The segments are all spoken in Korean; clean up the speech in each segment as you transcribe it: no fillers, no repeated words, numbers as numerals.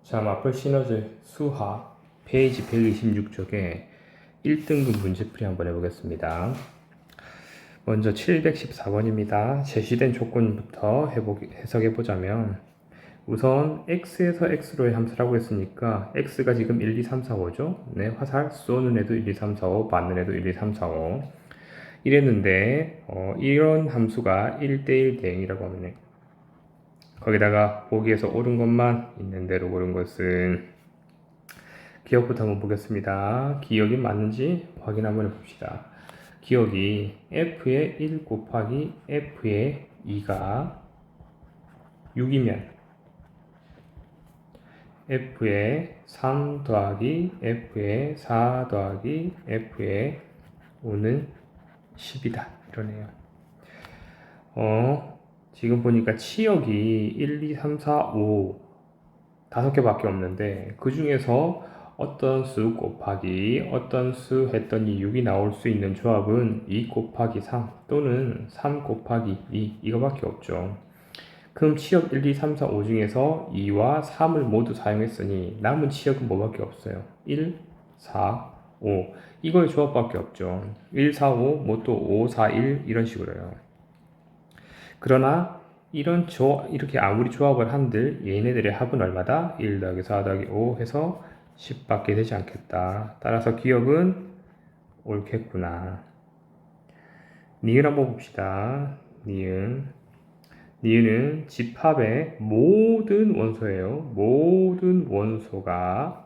자, 마플 시너즈 수화 페이지 126쪽에 1등급 문제풀이 한번 해보겠습니다. 먼저 714번입니다. 제시된 조건부터 해석해보자면 우선 x에서 x로의 함수라고 했으니까 x가 지금 1, 2, 3, 4, 5죠. 네, 화살 쏘는 애도 1, 2, 3, 4, 5, 맞는 애도 1, 2, 3, 4, 5 이랬는데 이런 함수가 1대1 대응이라고 하면 거기다가 보기에서 옳은 것만 있는 대로 고른 것은 기억부터 한번 보겠습니다. 기억이 맞는지 확인 한번 해봅시다. 기억이 f의 1 곱하기 f의 2가 6이면 f의 3 더하기 f의 4 더하기 f의 5는 10이다. 이러네요. 지금 보니까 치역이 1, 2, 3, 4, 5 5개밖에 없는데 그 중에서 어떤 수 곱하기 어떤 수 했더니 6이 나올 수 있는 조합은 2 곱하기 3 또는 3 곱하기 2 이거밖에 없죠. 그럼 치역 1, 2, 3, 4, 5 중에서 2와 3을 모두 사용했으니 남은 치역은 뭐밖에 없어요. 1, 4, 5 이거의 조합밖에 없죠. 1, 4, 5, 뭐 또 5, 4, 1 이런 식으로요. 그러나 이렇게 아무리 조합을 한들 얘네들의 합은 얼마다? 1 더하기 4 더하기 5 해서 10밖에 되지 않겠다. 따라서 기억은 옳겠구나. 니은 한번 봅시다. 니은은 집합의 모든 원소예요. 모든 원소가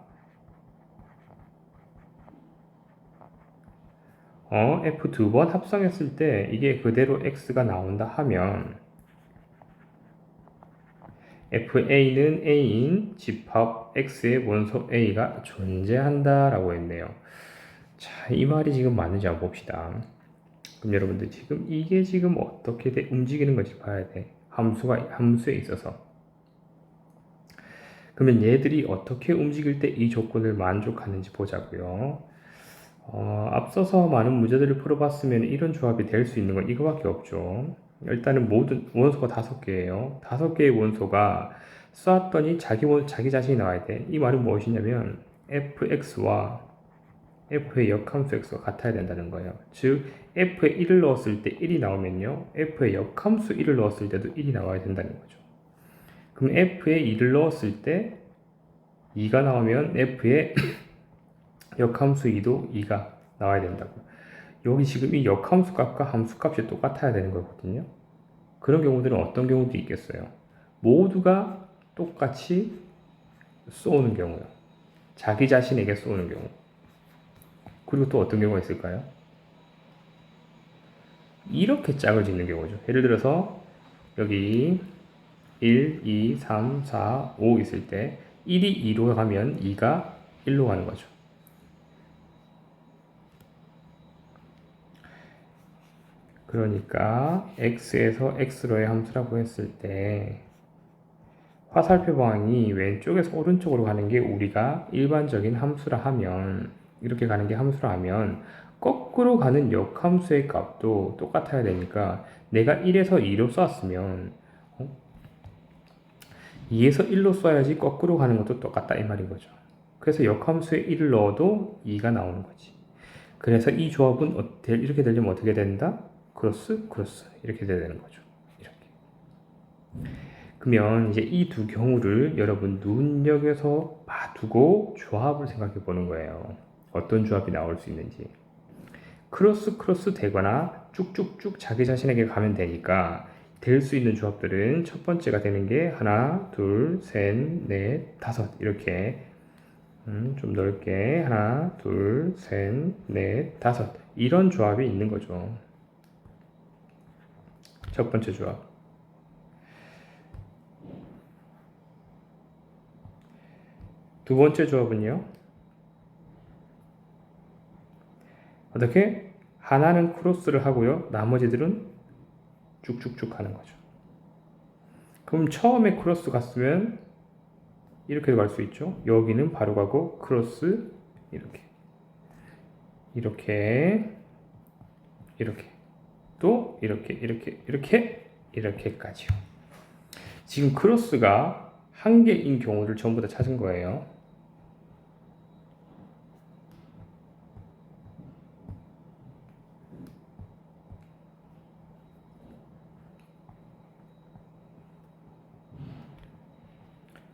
F 두 번 합성했을 때 이게 그대로 X가 나온다 하면 FA는 A인 집합 X의 원소 A가 존재한다 라고 했네요. 자, 이 말이 지금 맞는지 한번 봅시다. 그럼 여러분들 지금 이게 지금 어떻게 움직이는 건지 봐야 돼. 함수에 있어서. 그러면 얘들이 어떻게 움직일 때 이 조건을 만족하는지 보자고요. 앞서서 많은 문제들을 풀어봤으면 이런 조합이 될 수 있는 건 이거밖에 없죠. 일단은 모든 원소가 5개예요. 5개의 원소가 쏘았더니 자기 자신이 나와야 돼. 이 말은 무엇이냐면 fx와 f의 역함수 x가 같아야 된다는 거예요. 즉 f에 1을 넣었을 때 1이 나오면요. f의 역함수 1을 넣었을 때도 1이 나와야 된다는 거죠. 그럼 f에 2를 넣었을 때 2가 나오면 f의 역함수 2도 2가 나와야 된다고. 여기 지금 이 역함수 값과 함수 값이 똑같아야 되는 거거든요. 그런 경우들은 어떤 경우도 있겠어요. 모두가 똑같이 쏘는 경우요. 자기 자신에게 쏘는 경우. 그리고 또 어떤 경우가 있을까요? 이렇게 짝을 짓는 경우죠. 예를 들어서 여기 1, 2, 3, 4, 5 있을 때 1이 2로 가면 2가 1로 가는 거죠. 그러니까 x에서 x로의 함수라고 했을 때 화살표 방향이 왼쪽에서 오른쪽으로 가는 게 우리가 일반적인 함수라 하면 이렇게 가는 게 함수라 하면 거꾸로 가는 역함수의 값도 똑같아야 되니까 내가 1에서 2로 쐈으면 2에서 1로 쏴야지 거꾸로 가는 것도 똑같다 이 말인 거죠. 그래서 역함수에 1을 넣어도 2가 나오는 거지. 그래서 이 조합은 이렇게 되려면 어떻게 된다? 크로스 이렇게 돼야 되는 거죠. 이렇게. 그러면 이제 이 두 경우를 여러분 눈여겨서 봐두고 조합을 생각해 보는 거예요. 어떤 조합이 나올 수 있는지. 크로스 되거나 쭉쭉쭉 자기 자신에게 가면 되니까 될 수 있는 조합들은 첫 번째가 되는 게 하나, 둘, 셋, 넷, 다섯 이렇게 좀 넓게 하나, 둘, 셋, 넷, 다섯 이런 조합이 있는 거죠. 첫 번째 조합. 두 번째 조합은요. 어떻게? 하나는 크로스를 하고요. 나머지들은 쭉쭉쭉 하는 거죠. 그럼 처음에 크로스 갔으면 이렇게 갈 수 있죠. 여기는 바로 가고 크로스 이렇게 또 이렇게까지요. 지금 크로스가 한 개인 경우를 전부 다 찾은 거예요.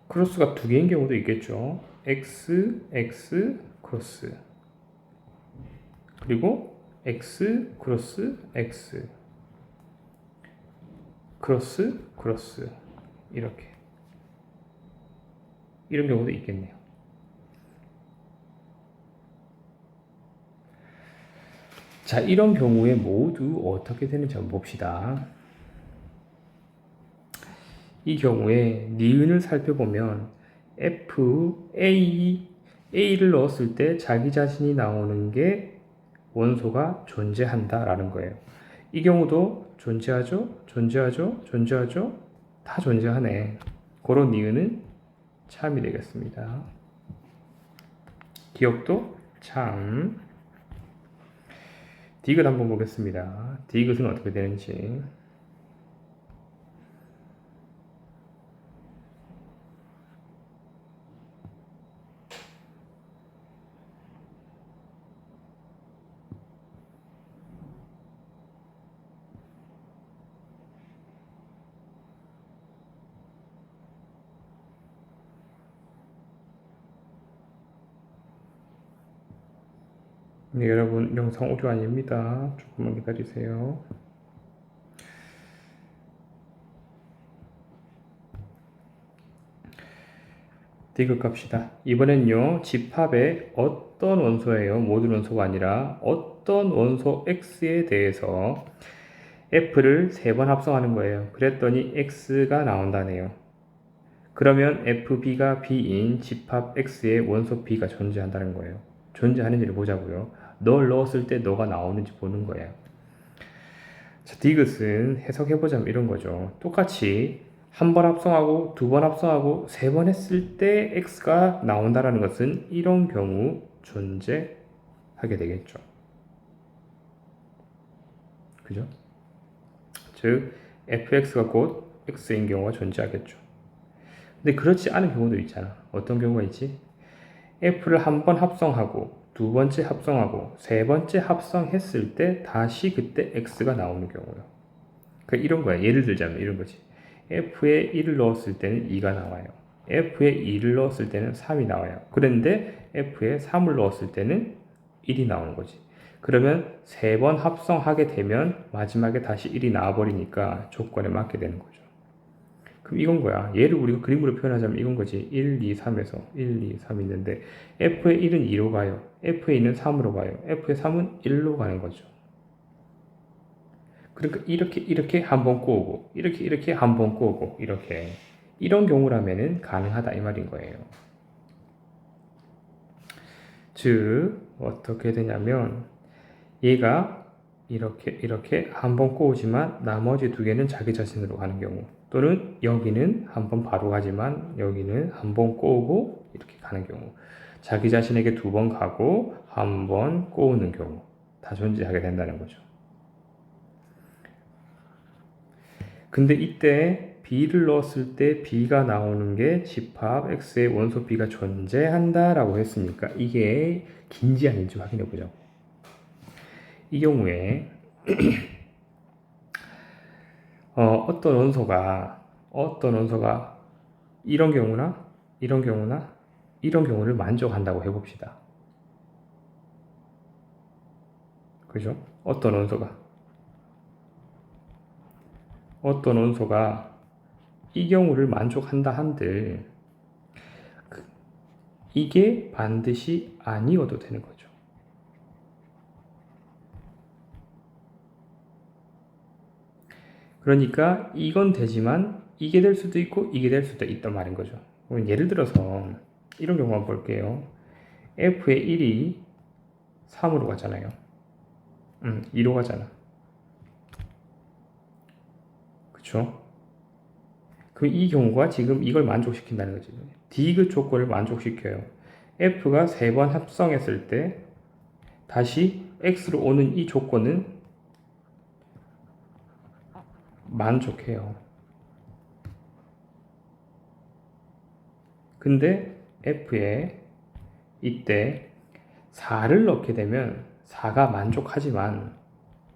크로스가 두 개인 경우도 있겠죠. x, x, 크로스. 그리고 x, 크로스, x. 크로스, 크로스. 이렇게. 이런 경우도 있겠네요. 자, 이런 경우에 모두 어떻게 되는지 한번 봅시다. 이 경우에 니은을 살펴보면 F, A를 넣었을 때 자기 자신이 나오는 게 원소가 존재한다 라는 거예요. 이 경우도 존재하죠? 존재하죠? 존재하죠? 다 존재하네. 그런 니은은 참이 되겠습니다. 기억도 참. 디귿 한번 보겠습니다. 디귿은 어떻게 되는지. 네, 여러분 영상 오류 아닙니다. 조금만 기다리세요. 디귿 갑시다. 이번엔요, 집합의 어떤 원소예요? 모든 원소가 아니라 어떤 원소 X에 대해서 F를 3번 합성하는 거예요. 그랬더니 X가 나온다네요. 그러면 FB가 B인 집합 X에 원소 B가 존재한다는 거예요. 존재하는지를 보자고요. 널 넣었을 때 너가 나오는지 보는 거예요. 자, 디귿은 해석해보자면 이런 거죠. 똑같이 한 번 합성하고 두 번 합성하고 세 번 했을 때 x가 나온다라는 것은 이런 경우 존재하게 되겠죠. 그죠? 즉 fx가 곧 x인 경우가 존재하겠죠. 근데 그렇지 않은 경우도 있잖아. 어떤 경우가 있지? f를 한 번 합성하고 두 번째 합성하고 세 번째 합성했을 때 다시 그때 x가 나오는 경우요. 그러니까 이런 거야. 예를 들자면 이런 거지. F에 1을 넣었을 때는 2가 나와요. F에 2를 넣었을 때는 3이 나와요. 그런데 F에 3을 넣었을 때는 1이 나오는 거지. 그러면 세 번 합성하게 되면 마지막에 다시 1이 나와버리니까 조건에 맞게 되는 거죠. 그럼 이건 거야. 얘를 우리가 그림으로 표현하자면 이건 거지. 1, 2, 3에서 1, 2, 3 있는데 F의 1은 2로 가요. F의 2는 3으로 가요. F의 3은 1로 가는 거죠. 그러니까 이렇게 한 번 꼬우고 이렇게 한 번 꼬우고 이렇게 이런 경우라면은 가능하다 이 말인 거예요. 즉 어떻게 되냐면 얘가 이렇게 한 번 꼬우지만 나머지 두 개는 자기 자신으로 가는 경우, 또는 여기는 한 번 바로 가지만 여기는 한 번 꼬우고 이렇게 가는 경우, 자기 자신에게 두 번 가고 한 번 꼬우는 경우 다 존재하게 된다는 거죠. 근데 이때 B를 넣었을 때 B가 나오는 게 집합 X의 원소 B가 존재한다 라고 했으니까 이게 긴지 아닌지 확인해 보자고. 이 경우에 어떤 원소가 이런 경우나 이런 경우를 만족한다고 해봅시다. 그죠? 어떤 원소가 이 경우를 만족한다 한들 이게 반드시 아니어도 되는 거죠. 그러니까 이건 되지만 이게 될 수도 있고 이게 될 수도 있단 말인 거죠. 예를 들어서 이런 경우 한번 볼게요. F의 1이 3으로 가잖아요. 2로 가잖아. 그쵸? 그럼 이 경우가 지금 이걸 만족시킨다는 거죠. 디귿 조건을 만족시켜요. F가 3번 합성했을 때 다시 X로 오는 이 조건은 만족해요. 근데 f에 이때 4를 넣게 되면 4가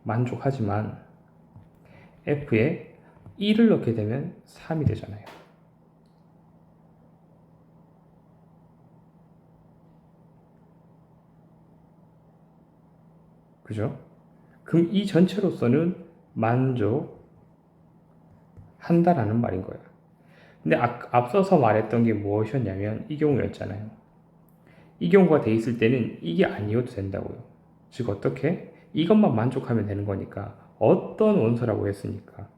만족하지만 f에 1을 넣게 되면 3이 되잖아요. 그죠? 그럼 이 전체로서는 만족한다라는 말인 거예요. 근데 앞서서 말했던 게 무엇이었냐면 이 경우였잖아요. 이 경우가 돼 있을 때는 이게 아니어도 된다고요. 즉 어떻게? 이것만 만족하면 되는 거니까 어떤 원소라고 했으니까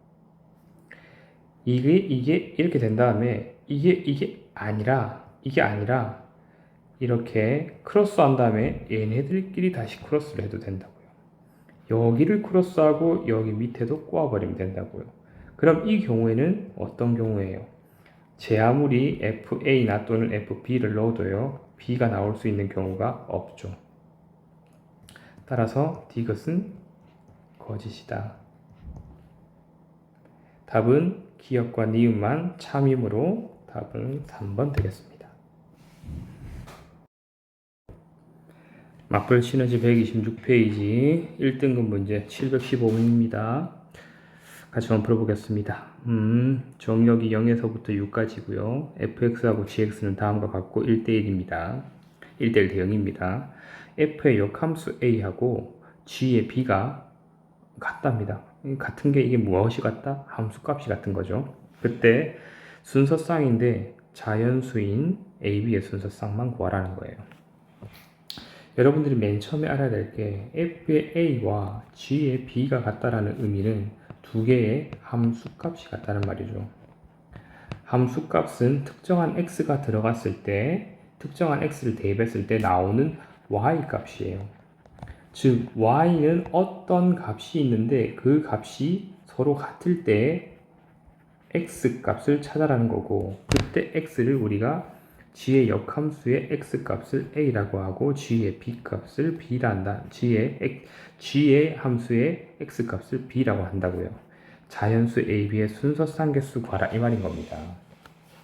이게 이렇게 된 다음에 이게 아니라 이렇게 크로스한 다음에 얘네들끼리 다시 크로스를 해도 된다고요. 여기를 크로스하고 여기 밑에도 꼬아버리면 된다고요. 그럼 이 경우에는 어떤 경우예요? 제 아무리 FA나 또는 FB를 넣어도요, B가 나올 수 있는 경우가 없죠. 따라서 디귿은 거짓이다. 답은 기역과 니은만 참이므로 답은 3번 되겠습니다. 맞불 시너지 126페이지 1등급 문제 715문입니다. 같이 한번 풀어보겠습니다. 정역이 0에서부터 6까지고요. fx하고 gx는 다음과 같고 1대1입니다. 1대1 대응입니다. f의 역함수 a하고 g의 b가 같답니다. 같은 게 이게 무엇이 같다? 함수값이 같은 거죠. 그때 순서쌍인데 자연수인 ab의 순서쌍만 구하라는 거예요. 여러분들이 맨 처음에 알아야 될 게 f의 a와 g의 b가 같다라는 의미는 두 개의 함수값이 같다는 말이죠. 함수값은 특정한 x가 들어갔을 때 특정한 x를 대입했을 때 나오는 y 값이에요. 즉 y는 어떤 값이 있는데 그 값이 서로 같을 때 x 값을 찾아라는 거고, 그때 x를 우리가 g의 역함수의 x 값을 a라고 하고 g의 b 값을 b라 한다. g의 함수의 x 값을 b라고 한다고요. 자연수 ab의 순서쌍계수 구하라 이 말인 겁니다.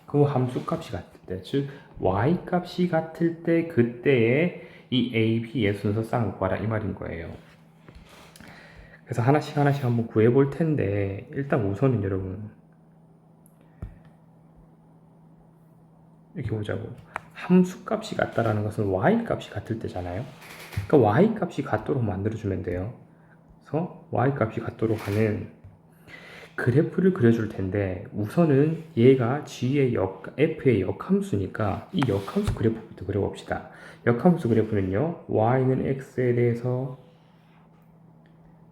그 함수값이 같을 때, 즉 y 값이 같을 때 그때의 이 ab의 순서쌍을 구하라 이 말인 거예요. 그래서 하나씩 한번 구해 볼 텐데, 일단 우선은 여러분 이렇게 보자고. 함수값이 같다라는 것은 y값이 같을 때잖아요. 그러니까 y값이 같도록 만들어주면 돼요. 그래서 y값이 같도록 하는 그래프를 그려줄 텐데, 우선은 얘가 f의 역함수니까 이 역함수 그래프부터 그려봅시다. 역함수 그래프는요, y는 x에 대해서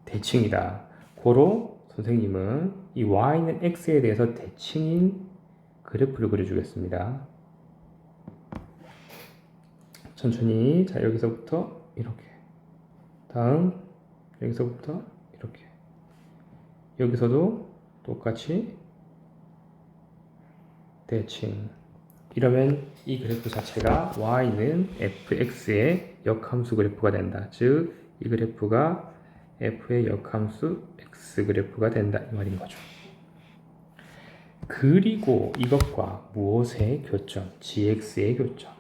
대칭이다. 고로 선생님은 이 y는 x에 대해서 대칭인 그래프를 그려주겠습니다. 천천히. 자, 여기서부터 이렇게, 다음 여기서부터 이렇게, 여기서도 똑같이 대칭. 이러면 이 그래프 자체가 y는 fx의 역함수 그래프가 된다. 즉 이 그래프가 f의 역함수 x 그래프가 된다 이 말인 거죠. 그리고 이것과 무엇의 교점? gx의 교점.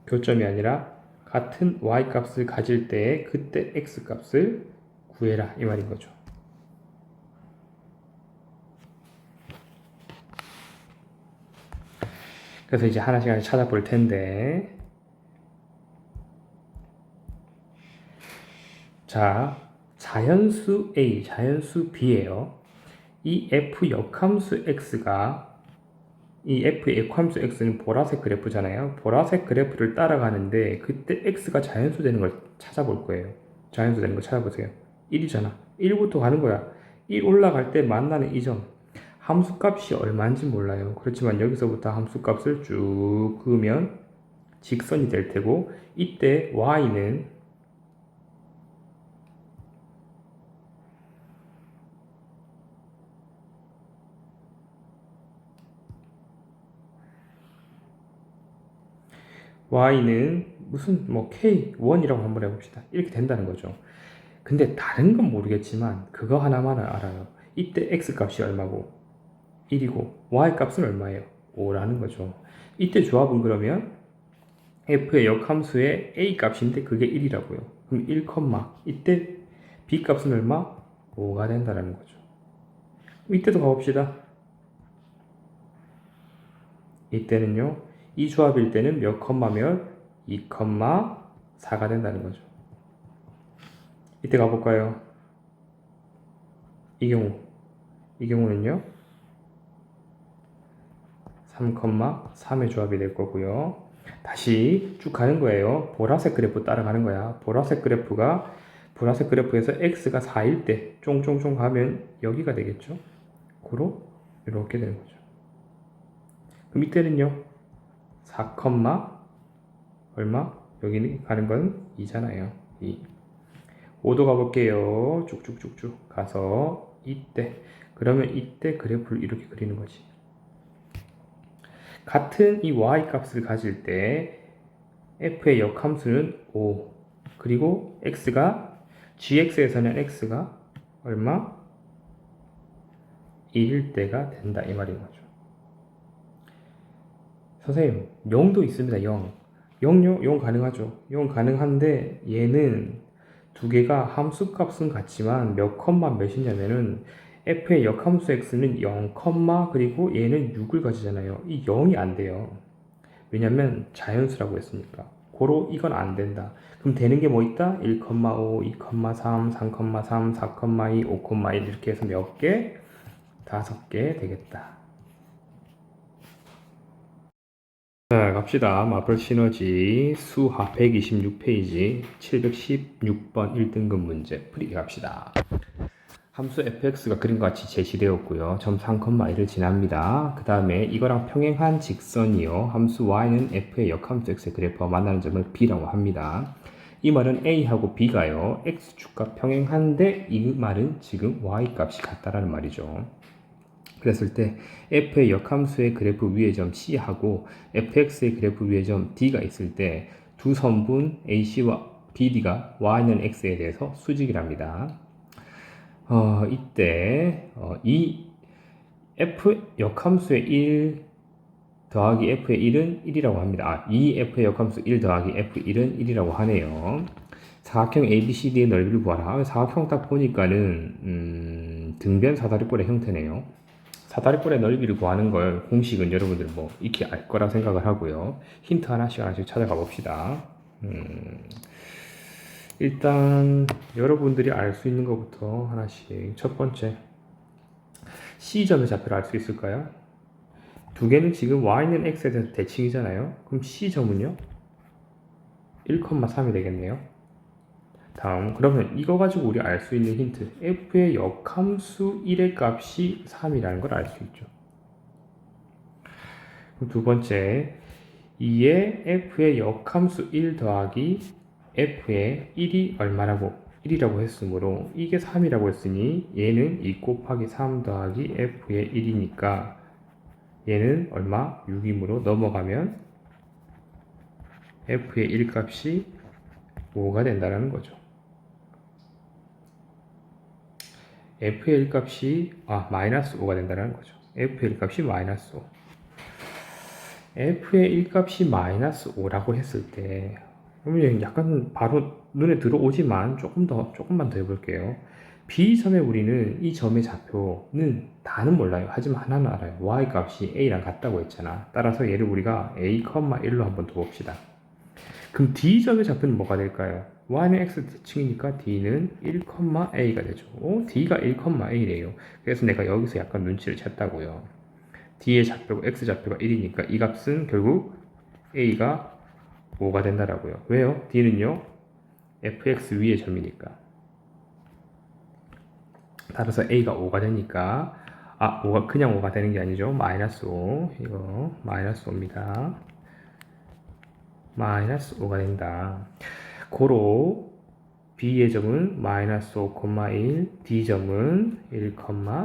교점이 아니라 같은 y값을 가질 때에 그때 x값을 구해라 이 말인 거죠. 그래서 이제 하나씩 찾아볼 텐데, 자, 자연수 a, 자연수 b예요. 이 f 역함수 x가, 이 f의 역함수 x는 보라색 그래프잖아요. 보라색 그래프를 따라가는데 그때 x가 자연수 되는 걸 찾아볼 거예요. 자연수 되는 거 찾아보세요. 1이잖아. 1부터 가는 거야. 1 올라갈 때 만나는 이 점. 함수값이 얼마인지 몰라요. 그렇지만 여기서부터 함수값을 쭉 그으면 직선이 될 테고, 이때 y는 무슨 K1이라고 한번 해봅시다. 이렇게 된다는 거죠. 근데 다른 건 모르겠지만 그거 하나만은 알아요. 이때 x값이 얼마고 1이고 y값은 얼마예요? 5라는 거죠. 이때 조합은 그러면 f의 역함수의 a값인데 그게 1이라고요. 그럼 1, 이때 b값은 얼마? 5가 된다는 거죠. 이때도 가봅시다. 이때는요, 이 조합일 때는 몇 몇? 2, 4가 된다는 거죠. 이때 가볼까요? 이 경우는요, 3, 3의 조합이 될 거고요. 다시 쭉 가는 거예요. 보라색 그래프 따라가는 거야. 보라색 그래프에서 x가 4일 때 쫑쫑쫑 가면 여기가 되겠죠. 고로 이렇게 되는 거죠. 그럼 이때는요, 4, 얼마? 여기는 가는 건 2잖아요. 2. 5도 가볼게요. 쭉쭉쭉쭉 가서 이때, 그러면 이때 그래프를 이렇게 그리는 거지. 같은 이 y 값을 가질 때 f의 역함수는 5, 그리고 gx에서는 x가 얼마? 1일 때가 된다 이 말인 거죠. 선생님, 0도 있습니다. 0 가능하죠. 0 가능한데 얘는 두 개가 함수값은 같지만 몇 몇이냐면은 f의 역함수 x는 0, 그리고 얘는 6을 가지잖아요. 이 0이 안 돼요. 왜냐면 자연수라고 했으니까. 고로 이건 안 된다. 그럼 되는 게 뭐 있다? 1, 5, 2, 3, 3, 4, 2, 5, 1 이렇게 해서 몇 개? 5개 되겠다. 자, 갑시다. 마블 시너지 수학 126페이지 716번 1등급 문제 풀이 갑시다. 함수 fx가 그림과 같이 제시되었고요. 점 3,1을 지납니다. 그 다음에 이거랑 평행한 직선이요. 함수 y는 f의 역함수 x의 그래프와 만나는 점을 b라고 합니다. 이 말은 a하고 b가요. x축과 평행한데 이 말은 지금 y값이 같다라는 말이죠. 그랬을 때 f의 역함수의 그래프 위의 점 C하고 fx의 그래프 위의 점 D가 있을 때 두 선분 AC와 BD가 Y는 X에 대해서 수직이랍니다. 이때 이 f 역함수의 1 더하기 f의 1은 1이라고 합니다. 이 f의 역함수 1 더하기 f1은 1이라고 하네요. 사각형 ABCD의 넓이를 구하라. 사각형 딱 보니까는 등변 사다리꼴의 형태네요. 사다리꼴의 넓이를 구하는 걸 공식은 여러분들 뭐 익히 알 거라 생각을 하고요. 힌트 하나씩 찾아가 봅시다. 일단 여러분들이 알 수 있는 것부터 하나씩. 첫 번째, C점의 좌표를 알 수 있을까요? 두 개는 지금 Y는 X에 대해서 대칭이잖아요. 그럼 C점은요? 1,3이 되겠네요. 다음, 그러면 이거 가지고 우리 알 수 있는 힌트, f의 역함수 1의 값이 3이라는 걸 알 수 있죠. 그럼 두 번째, 2의 f의 역함수 1 더하기 f의 1이 얼마라고? 1이라고 했으므로 이게 3이라고 했으니 얘는 2 곱하기 3 더하기 f의 1이니까 얘는 얼마? 6이므로 넘어가면 f의 1 값이 5가 된다는 거죠. f의 1 값이 마이너스 5가 된다는 거죠. f의 1 값이 마이너스 5. f의 1 값이 마이너스 5라고 했을 때 그러면 약간 바로 눈에 들어오지만 조금만 더 해볼게요. B점에 우리는 이 점의 좌표는 다는 몰라요. 하지만 하나는 알아요. y 값이 a랑 같다고 했잖아. 따라서 얘를 우리가 a, 1로 한번 둬봅시다. 그럼 D점의 좌표는 뭐가 될까요? y는 x 대칭이니까 d는 1,a가 되죠. d가 1,a래요. 그래서 내가 여기서 약간 눈치를 챘다고요. d의 좌표가 x 좌표가 1이니까 이 값은 결국 a가 5가 된다라고요. 왜요? d는요 fx 위의 점이니까. 따라서 a가 5가 되니까 5가 그냥 5가 되는 게 아니죠. 마이너스 5 이거 마이너스 5입니다. 마이너스 5가 된다. 고로 B의 점은 마이너스 5,1, D점은 1,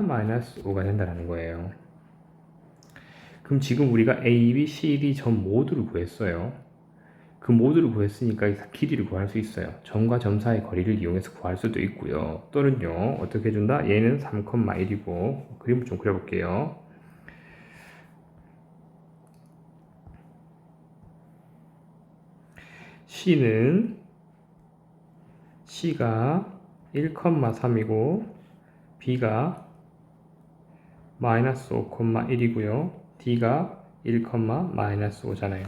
마이너스 5가 된다는 거예요. 그럼 지금 우리가 A, B, C, D 점 모두를 구했어요. 그 모두를 구했으니까 길이를 구할 수 있어요. 점과 점 사이의 거리를 이용해서 구할 수도 있고요. 또는요, 어떻게 해준다? 얘는 3,1이고, 그림을 좀 그려볼게요. C가 1,3이고, B가 마이너스 5,1이고요. D가 1, 마이너스 5잖아요.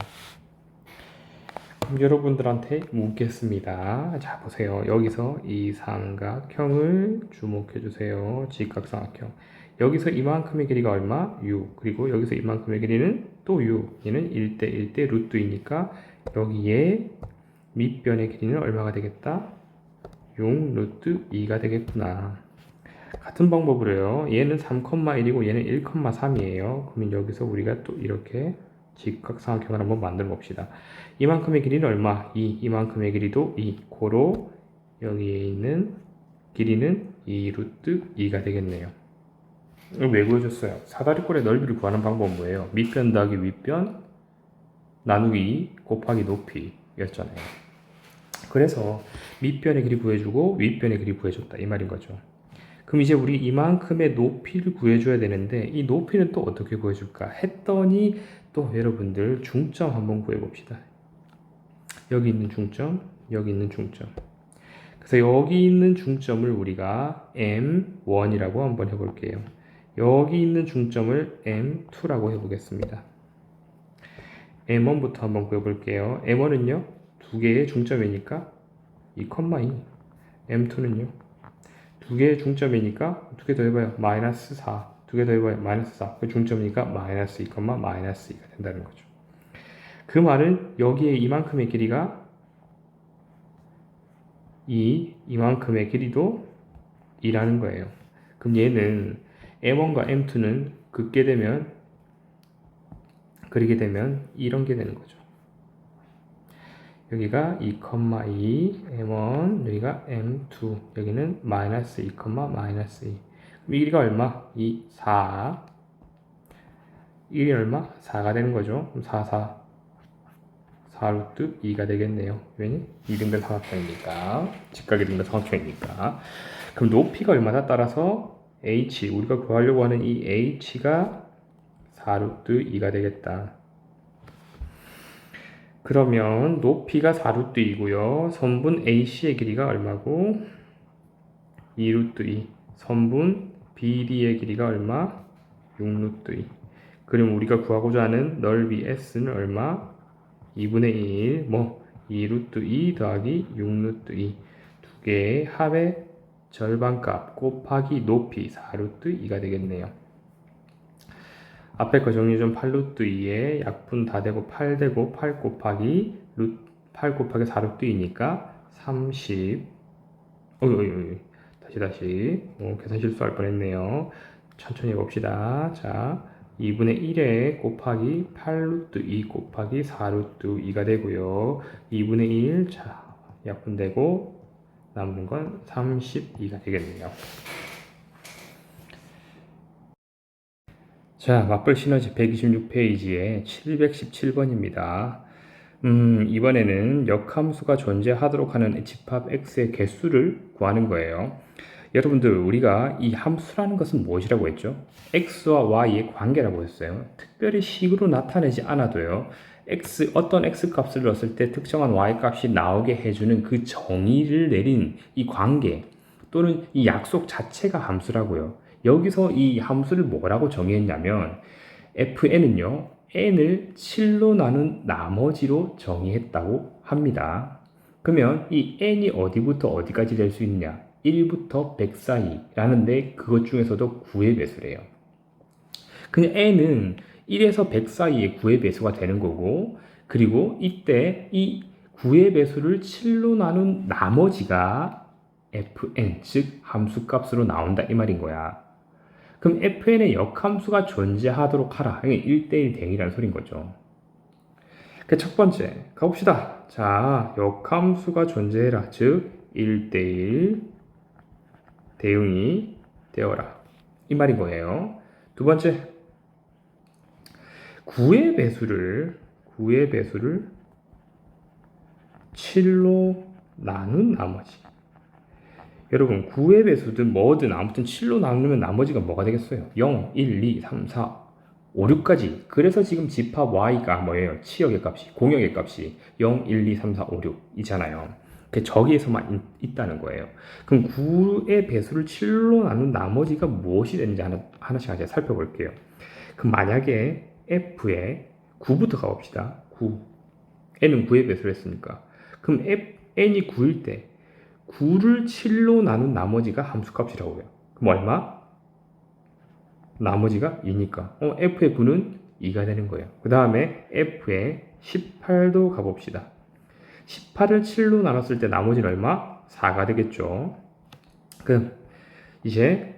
그럼 여러분들한테 묻겠습니다. 자, 보세요. 여기서 이 삼각형을 주목해 주세요. 직각삼각형. 여기서 이만큼의 길이가 얼마? 6. 그리고 여기서 이만큼의 길이는 또 6. 얘는 1대 1대 루트 2니까 여기에 밑변의 길이는 얼마가 되겠다? 6 루트 2가 되겠구나. 같은 방법으로요. 얘는 3,1이고 얘는 1,3이에요. 그러면 여기서 우리가 또 이렇게 직각삼각형을 한번 만들어 봅시다. 이만큼의 길이는 얼마? 2. 이만큼의 길이도 2. 고로 여기에 있는 길이는 2 루트 2가 되겠네요. 왜 구해줬어요? 사다리꼴의 넓이를 구하는 방법은 뭐예요? 밑변 더하기 윗변 나누기 곱하기 높이였잖아요. 그래서 밑변의 길이 구해주고 윗변의 길이 구해줬다 이 말인 거죠. 그럼 이제 우리 이만큼의 높이를 구해줘야 되는데 이 높이는 또 어떻게 구해줄까 했더니 또 여러분들 중점 한번 구해봅시다. 여기 있는 중점, 여기 있는 중점. 그래서 여기 있는 중점을 우리가 M1이라고 한번 해볼게요. 여기 있는 중점을 M2라고 해보겠습니다. M1부터 한번 구해볼게요. M1은요, 두 개의 중점이니까 2,2. M2는요, 두 개의 중점이니까 두 개 더 해봐요. 마이너스 4. 두 개 더 해봐요. 마이너스 4. 그 중점이니까 마이너스 2, 마이너스 2가 된다는 거죠. 그 말은 여기에 이만큼의 길이가 이만큼의 길이도 2라는 거예요. 그럼 얘는 M1과 M2는 그리게 되면 이런 게 되는 거죠. 여기가 2,2 M1, 여기가 M2, 여기는 마이너스 2, 마이너스 2. 그럼 이 길이가 얼마? 2, 4. 이 길이 얼마? 4가 되는 거죠. 그럼 4 루트 2가 되겠네요. 왜냐? 이등변 삼각형이니까. 직각 이등변 삼각형이니까. 그럼 높이가 얼마나 따라서 H, 우리가 구하려고 하는 이 H가 4 루트 2가 되겠다. 그러면 높이가 4루트 2고요. 선분 AC의 길이가 얼마고? 2루트 2. 선분 BD의 길이가 얼마? 6루트 2. 그럼 우리가 구하고자 하는 넓이 S는 얼마? 2분의 1. 2루트 2 더하기 6루트 2. 두 개의 합의 절반값 곱하기 높이 4루트 2가 되겠네요. 앞에 거 정리 좀 8루트 2에 약분 다 되고 8 되고 8 곱하기 4루트 2니까 30. 다시. 계산 실수할 뻔했네요. 천천히 해봅시다. 자, 2분의 1에 곱하기 8루트 2 곱하기 4루트 2가 되고요. 2분의 1, 자, 약분되고 남은 건 32가 되겠네요. 자, 맞벌 시너지 126페이지에 717번입니다. 이번에는 역함수가 존재하도록 하는 집합 x의 개수를 구하는 거예요. 여러분들, 우리가 이 함수라는 것은 무엇이라고 했죠? x와 y의 관계라고 했어요. 특별히 식으로 나타내지 않아도요. 어떤 x 값을 넣었을 때 특정한 y 값이 나오게 해주는 그 정의를 내린 이 관계 또는 이 약속 자체가 함수라고요. 여기서 이 함수를 뭐라고 정의했냐면 fn은요 n을 7로 나눈 나머지로 정의했다고 합니다. 그러면 이 n이 어디부터 어디까지 될 수 있냐? 1부터 100 사이라는데 그것 중에서도 9의 배수래요. 그냥 n은 1에서 100 사이의 9의 배수가 되는 거고, 그리고 이때 이 9의 배수를 7로 나눈 나머지가 fn, 즉 함수값으로 나온다 이 말인 거야. 그럼 fn의 역함수가 존재하도록 하라. 이게 1대1 대응이라는 소린 거죠. 첫 번째 가봅시다. 자, 역함수가 존재해라. 즉 1대1 대응이 되어라. 이 말인 거예요. 두 번째, 9의 배수를 7로 나눈 나머지. 여러분 9의 배수든 뭐든 아무튼 7로 나누면 나머지가 뭐가 되겠어요? 0, 1, 2, 3, 4, 5, 6까지. 그래서 지금 집합 y가 뭐예요? 치역의 값이, 공역의 값이 0, 1, 2, 3, 4, 5, 6이잖아요. 그 저기에서만 있다는 거예요. 그럼 9의 배수를 7로 나눈 나머지가 무엇이 되는지 하나씩 살펴볼게요. 그럼 만약에 f에 9부터 가봅시다. 9. n은 9의 배수를 했으니까. 그럼 n이 9일 때 9를 7로 나눈 나머지가 함수값이라고 해요. 그럼 얼마? 나머지가 2니까 f의 9는 2가 되는 거예요. 그 다음에 f의 18도 가봅시다. 18을 7로 나눴을 때 나머지는 얼마? 4가 되겠죠. 그럼 이제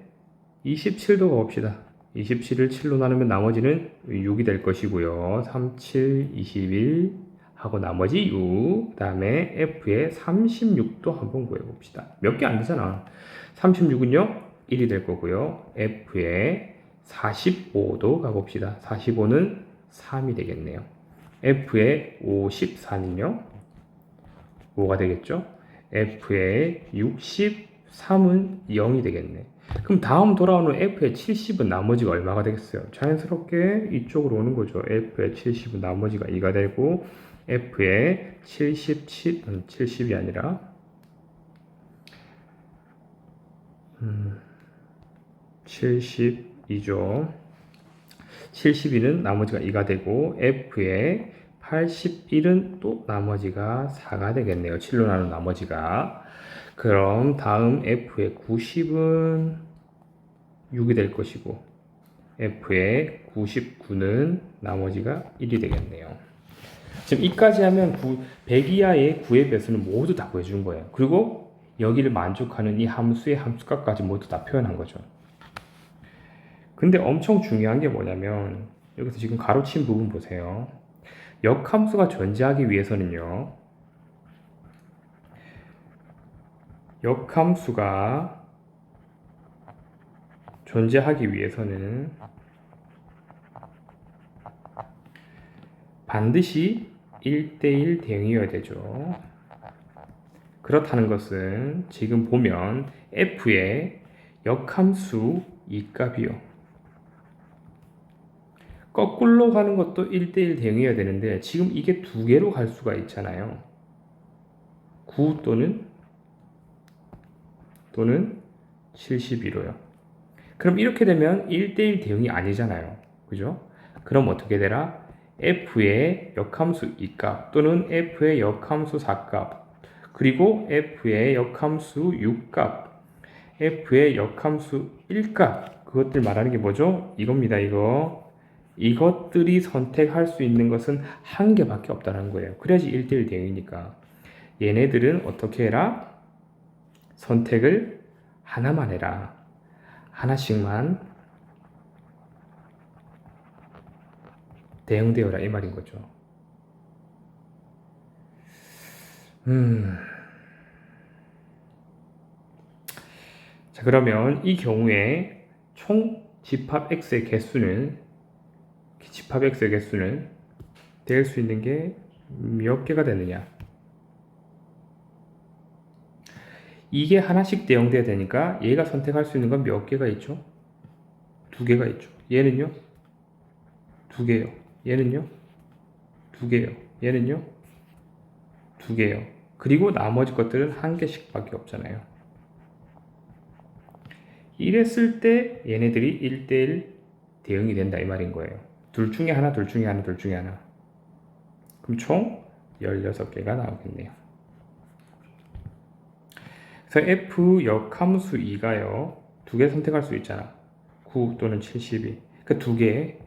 27도 가봅시다. 27을 7로 나누면 나머지는 6이 될 것이고요. 3, 7, 21 하고 나머지 6. 그 다음에 F의 36도 한번 구해봅시다. 몇 개 안 되잖아. 36은요 1이 될 거고요. F의 45도 가봅시다. 45는 3이 되겠네요. F의 54는요 5가 되겠죠. F의 63은 0이 되겠네. 그럼 다음 돌아오는 F의 70은 나머지가 얼마가 되겠어요? 자연스럽게 이쪽으로 오는 거죠. F의 70은 나머지가 2가 되고 F의 70이 아니라 72죠. 72는 나머지가 2가 되고 F의 81은 또 나머지가 4가 되겠네요. 7로 나눈 나머지가. 그럼 다음 F의 90은 6이 될 것이고 F의 99는 나머지가 1이 되겠네요. 지금 이까지 하면 100 이하의 9의 배수는 모두 다 구해준 거예요. 그리고 여기를 만족하는 이 함수의 함수값까지 모두 다 표현한 거죠. 근데 엄청 중요한 게 뭐냐면 여기서 지금 가로친 부분 보세요. 역함수가 존재하기 위해서는요. 역함수가 존재하기 위해서는 반드시 1대1 대응이어야 되죠. 그렇다는 것은 지금 보면 f의 역함수 이 값이요. 거꾸로 가는 것도 1대1 대응이어야 되는데 지금 이게 두 개로 갈 수가 있잖아요. 9 또는 72로요. 그럼 이렇게 되면 1대1 대응이 아니잖아요. 그죠? 그럼 어떻게 되라? f의 역함수 2값 또는 f의 역함수 4값 그리고 f의 역함수 6값 f의 역함수 1값 그것들 말하는 게 뭐죠? 이겁니다. 이것들이 선택할 수 있는 것은 한 개밖에 없다는 거예요. 그래야지 1대1 대응이니까 얘네들은 어떻게 해라? 선택을 하나만 해라. 하나씩만 대응되어라 이 말인 거죠. 자 그러면 이 경우에 총 집합 x의 개수는 될 수 있는 게 몇 개가 되느냐? 이게 하나씩 대응돼야 되니까 얘가 선택할 수 있는 건 몇 개가 있죠? 2개가 있죠. 얘는요? 2개요. 얘는요? 2개요. 얘는요? 2개요. 그리고 나머지 것들은 1개씩밖에 없잖아요. 이랬을 때 얘네들이 1대1 대응이 된다 이 말인 거예요. 둘 중에 하나. 그럼 총 16개가 나오겠네요. 그래서 f 역함수 2가요. 2개 선택할 수 있잖아. 9 또는 72. 그 2개.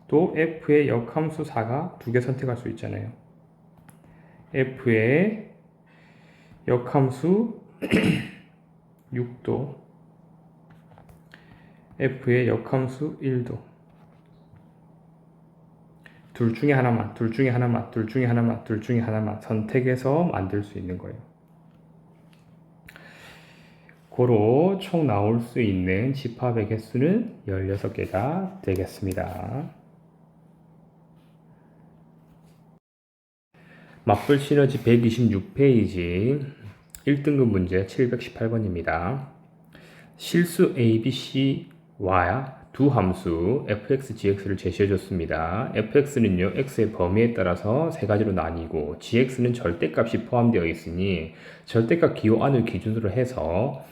또 f의 역함수 4가 2개 선택할 수 있잖아요. f의 역함수 6도 f의 역함수 1도 둘 중에 하나만 선택해서 만들 수 있는 거예요. 고로 총 나올 수 있는 집합의 개수는 16개가 되겠습니다. 맞불 시너지 126페이지 1등급 문제 718번입니다. 실수 ABC와 두 함수 fx, gx를 제시해줬습니다. fx는요, x의 범위에 따라서 세 가지로 나뉘고 gx는 절대값이 포함되어 있으니 절대값 기호 안을 기준으로 해서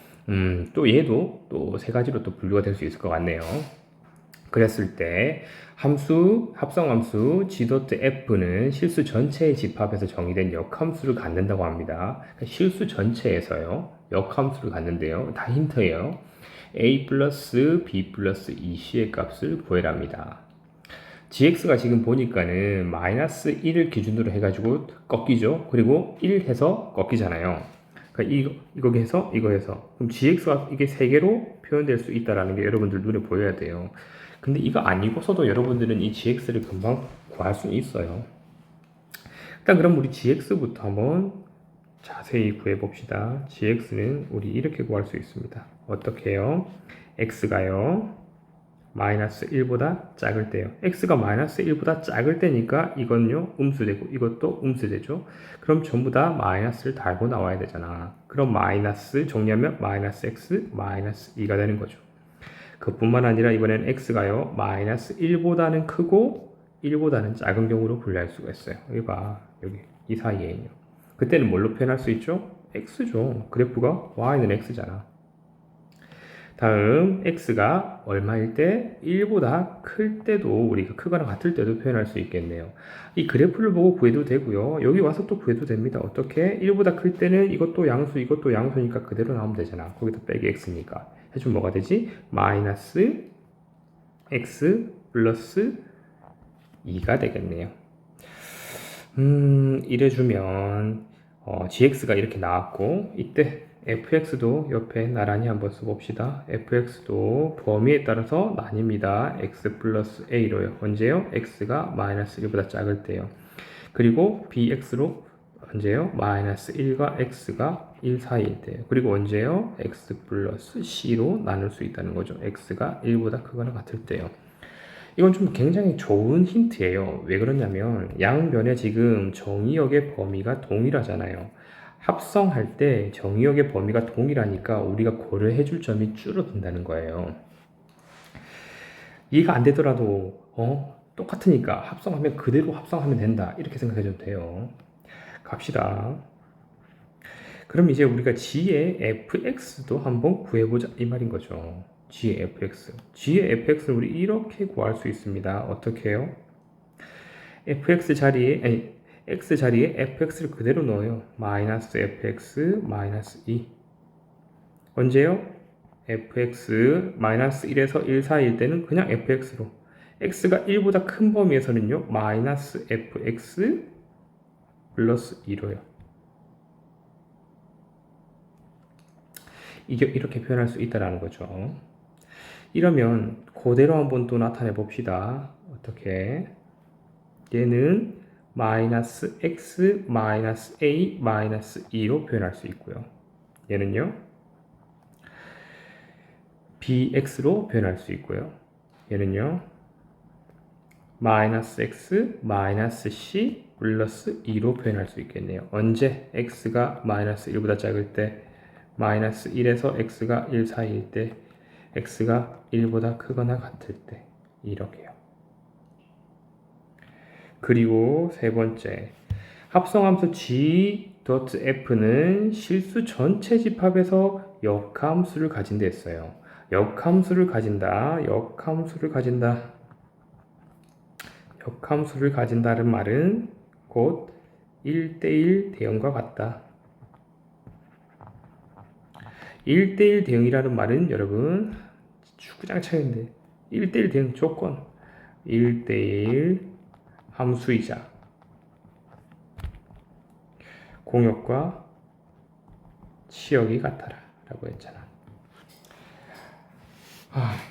또 얘도 또 세 가지로 또 분류가 될 수 있을 것 같네요. 그랬을 때 합성함수 g.f는 실수 전체의 집합에서 정의된 역함수를 갖는다고 합니다. 그러니까 실수 전체에서요, 역함수를 갖는데요. 다 힌트예요. a 플러스 b 플러스 2c의 값을 구해랍니다. gx가 지금 보니까는 마이너스 1을 기준으로 해가지고 꺾이죠. 그리고 1 해서 꺾이잖아요. 그러니까 이거 해서 이거 해서 그럼 gx가 이게 세 개로 표현될 수 있다라는 게 여러분들 눈에 보여야 돼요. 근데 이거 아니고서도 여러분들은 이 gx를 금방 구할 수 있어요. 일단 그럼 우리 gx부터 한번 자세히 구해 봅시다. gx는 우리 이렇게 구할 수 있습니다. 어떻게 해요? x가요 마이너스 1보다 작을 때요. x가 마이너스 1보다 작을 때니까 이건요 음수되고 이것도 음수되죠. 그럼 전부 다 마이너스를 달고 나와야 되잖아. 그럼 마이너스 정리하면 마이너스 x 마이너스 2가 되는 거죠. 그뿐만 아니라 이번엔 x가요 마이너스 1보다는 크고 1보다는 작은 경우로 분류할 수가 있어요. 여기 봐, 여기 이 사이에요. 그때는 뭘로 표현할 수 있죠? x죠. 그래프가 y는 x잖아. 다음 x가 얼마일 때 1보다 클 때도 우리가 크거나 같을 때도 표현할 수 있겠네요. 이 그래프를 보고 구해도 되고요. 여기 와서 또 구해도 됩니다. 어떻게? 1보다 클 때는 이것도 양수 이것도 양수니까 그대로 나오면 되잖아. 거기다 빼기 x니까. 해주면 뭐가 되지? 마이너스 x 플러스 2가 되겠네요. 이래주면 gx가 이렇게 나왔고 이때 fx도 옆에 나란히 한번 써봅시다. fx도 범위에 따라서 나뉩니다. x 플러스 a로요. 언제요? x가 마이너스 1보다 작을 때요. 그리고 bx로 언제요? 마이너스 1과 x가 1 사이일 때요. 그리고 언제요? x 플러스 c로 나눌 수 있다는 거죠. x가 1보다 크거나 같을 때요. 이건 좀 굉장히 좋은 힌트예요. 왜 그러냐면 양변에 지금 정의역의 범위가 동일하잖아요. 합성할 때 정의역의 범위가 동일하니까 우리가 고려해 줄 점이 줄어든다는 거예요. 이해가 안 되더라도 똑같으니까 합성하면 그대로 합성하면 된다. 이렇게 생각해 줘도 돼요. 갑시다. 그럼 이제 우리가 g의 fx도 한번 구해보자 이 말인 거죠. g의 fx. g의 fx를 우리 이렇게 구할 수 있습니다. 어떻게 해요? fx 자리에 x 자리에 fx를 그대로 넣어요. 마이너스 fx 마이너스 2. 언제요? fx 마이너스 1에서 1 사이일 때는 그냥 fx로. x가 1보다 큰 범위에서는요. 마이너스 fx 플러스 2로요. 이렇게 표현할 수 있다는 거죠. 이러면 그대로 한번 또 나타내 봅시다. 어떻게? 얘는 마이너스 x 마이너스 a 마이너스 2로 표현할 수 있고요. 얘는요 bx로 표현할 수 있고요. 얘는요 마이너스 x 마이너스 c 플러스 2로 표현할 수 있겠네요. 언제 x가 마이너스 1보다 작을 때, 마이너스 1에서 x가 1 사이일 때, x가 1보다 크거나 같을 때, 이렇게요. 그리고 세 번째, 합성함수 g.f는 실수 전체 집합에서 역함수를 가진다 했어요. 역함수를 가진다. 역함수를 가진다는 말은 곧 1대1 대응과 같다. 1대1 대응이라는 말은 여러분 주구장창인데 1대1 대응 조건 1대1 함수이자 공역과 치역이 같아라 라고 했잖아.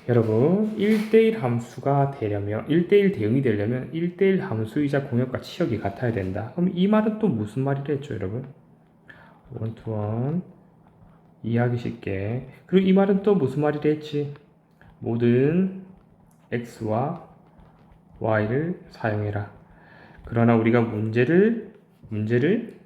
여러분 1대1 함수가 되려면 1대1 대응이 되려면 1대1 함수이자 공역과 치역이 같아야 된다. 그럼 이 말은 또 무슨 말이랬죠 여러분? 원투원 이해하기 쉽게. 그리고 이 말은 또 무슨 말이랬지? 모든 x와 y를 사용해라. 그러나 우리가 문제를 문제를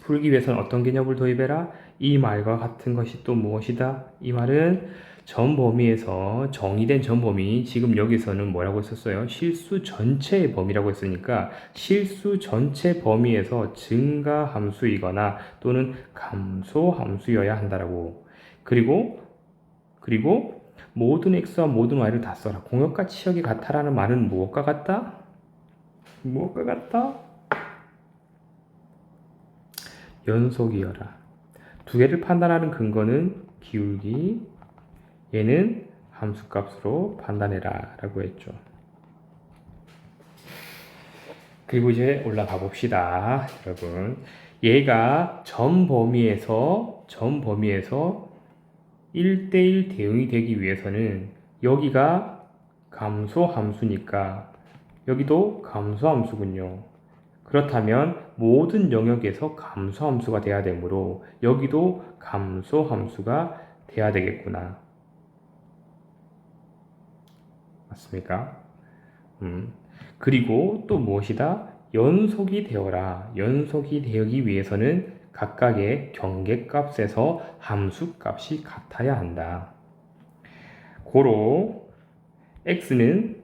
풀기 위해서는 어떤 개념을 도입해라? 이 말과 같은 것이 또 무엇이다? 이 말은 전 범위에서 정의된 전 범위, 지금 여기서는 뭐라고 했었어요? 실수 전체의 범위라고 했으니까 실수 전체 범위에서 증가 함수이거나 또는 감소 함수여야 한다라고. 그리고 모든 x와 모든 y를 다 써라. 공역과 치역이 같다라는 말은 무엇과 같다? 무엇과 같다? 연속이어라. 두 개를 판단하는 근거는 기울기, 얘는 함수값으로 판단해라 라고 했죠. 그리고 이제 올라가 봅시다. 여러분, 얘가 전 범위에서 1대1 대응이 되기 위해서는 여기가 감소함수니까 여기도 감소함수군요. 그렇다면 모든 영역에서 감소함수가 돼야 되므로 여기도 감소함수가 돼야 되겠구나. 맞습니까? 그리고 또 무엇이다? 연속이 되어라. 연속이 되기 위해서는 각각의 경계값에서 함수값이 같아야 한다. 고로 x는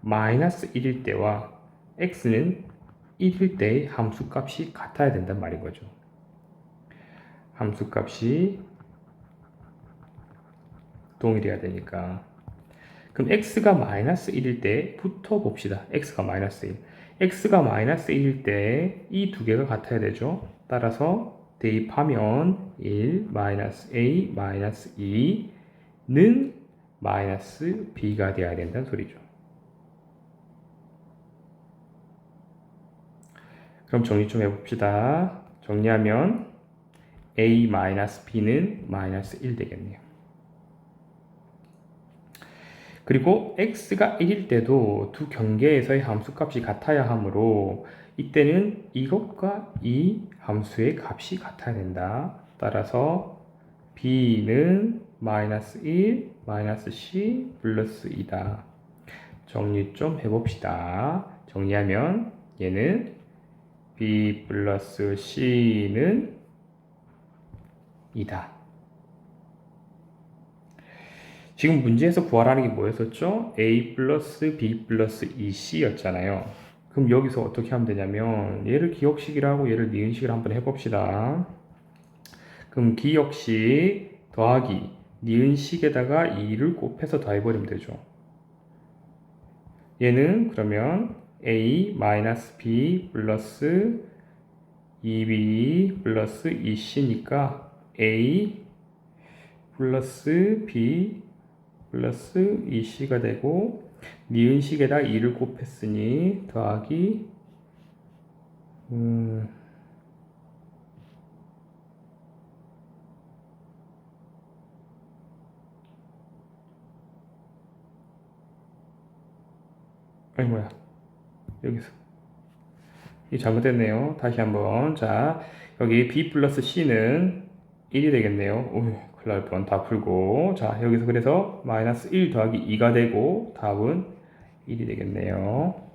마이너스 1일 때와 x는 1일 때의 함수값이 같아야 된단 말인 거죠. 함수값이 동일해야 되니까. 그럼 x가 마이너스 1일 때부터 봅시다. x가 마이너스 1. x가 마이너스 1일 때 이 두 개가 같아야 되죠. 따라서 대입하면 1 마이너스 a 마이너스 2는 마이너스 b가 되어야 된다는 소리죠. 그럼 정리 좀 해봅시다. 정리하면 a 마이너스 b는 마이너스 1 되겠네요. 그리고 x가 1일 때도 두 경계에서의 함수값이 같아야 하므로 이때는 이것과 이 함수의 값이 같아야 된다. 따라서 b는 마이너스 1, 마이너스 c 플러스 2다. 정리 좀 해봅시다. 정리하면 얘는 b 플러스 c는 2다. 지금 문제에서 구하라는 게 뭐였었죠? a 플러스 b 플러스 2c 였잖아요. 그럼 여기서 어떻게 하면 되냐면 얘를 기억식이라고 얘를 니은식을 한번 해봅시다. 그럼 기억식 더하기 니은식에다가 2를 곱해서 더해버리면 되죠. 얘는 그러면 a 마이너스 b 플러스 2b 플러스 2c니까 a 플러스 b 플러스 2c가 되고 니은식에다 2를 곱했으니 더하기 아니 뭐야 여기서 이 잘못됐네요. 다시 한번 자 여기 b 플러스 c는 1이 되겠네요. 오, 큰일 날 뻔. 다 풀고 자 여기서 그래서 마이너스 1 더하기 2가 되고 답은 1이 되겠네요.